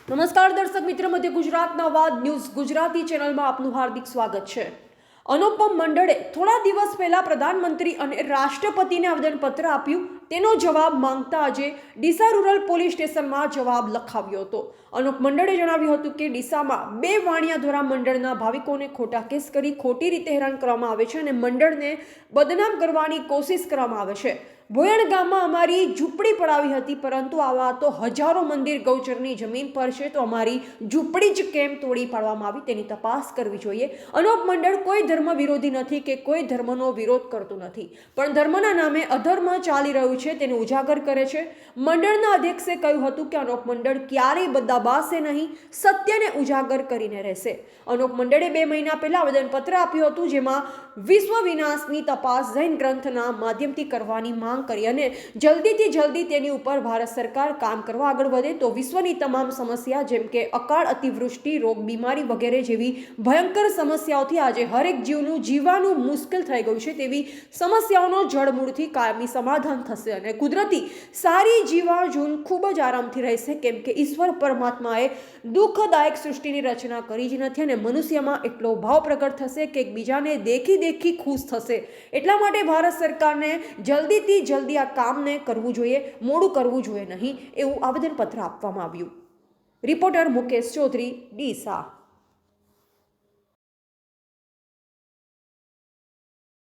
નમસ્કાર દર્શક મિત્રો, મધ્ય ગુજરાતના વાદ ન્યૂઝ ગુજરાતી ચેનલમાં આપનું હાર્દિક સ્વાગત છે। અનુપમ મંડળે થોડા દિવસ પહેલા પ્રધાનમંત્રી અને રાષ્ટ્રપતિને આવેદનપત્ર આપ્યું, તેનો જવાબ માંગતા આજે ડીસા રૂરલ પોલીસ સ્ટેશનમાં જવાબ લખાવ્યો હતો। અનુપ મંડળે જણાવ્યું હતું કે ડીસામાં 2 વાણિયા દ્વારા મંડળના ભાવિકોને ખોટા કેસ કરી ખોટી રીતે હેરાન કરવામાં આવે છે અને મંડળને બદનામ કરવાની કોશિશ કરવામાં આવે છે। ભોયણ ગામમાં અમારી ઝૂંપડી પડાવી હતી, પરંતુ આવા તો હજારો મંદિર ગૌચરની જમીન પર છે, તો અમારી ઝૂંપડી જ કેમ તોડી પાડવામાં આવી તેની તપાસ કરવી જોઈએ। અનુપ મંડળ કોઈ ધર્મ વિરોધી નથી કે કોઈ ધર્મનો વિરોધ કરતું નથી, પણ ધર્મના નામે અધર્મ ચાલી રહ્યું છે તેને ઉજાગર કરે છે। મંડળના અધ્યક્ષે કહ્યું હતું કે અનુપ મંડળ ક્યારેય બદલાશે નહીં, સત્યને ઉજાગર કરીને રહેશે। અનુપ મંડળે 2 મહિના પહેલા આવેદનપત્ર આપ્યું હતું, જેમાં વિશ્વ વિનાશની તપાસ જૈન ગ્રંથના માધ્યમથી કરવાની માંગ કરી અને જલ્દીથી જલ્દી તેની ઉપર ભારત સરકાર કામ કરવા આગળ વધે તો વિશ્વની તમામ સમસ્યા જેમ કે અકાળ, અતિવૃષ્ટિ, રોગ, બીમારી વગેરે જેવી ભયંકર સમસ્યાઓથી આજે હરેક જીવનું જીવવાનું મુશ્કેલ થઈ ગયું છે તેવી સમસ્યાઓનો જડમૂળથી કાયમી સમાધાન થશે અને કુદરતી સારી જીવાજૂન ખૂબ જ આરામથી રહેશે, કેમ કે ઈશ્વર પરમાત્માએ દુઃખદાયક સૃષ્ટિની રચના કરી જ નથી અને મનુષ્યમાં એટલો ભાવ પ્રગટ થશે કે એકબીજાને દેખી ખુશ થશે। એટલા માટે ભારત સરકારને જલ્દી આ કામને કરવું જોઈએ, મોડું કરવું જોઈએ નહીં, એવું આવેદનપત્ર આપવામાં આવ્યું। રિપોર્ટર મુકેશ ચૌધરી, ડીસા।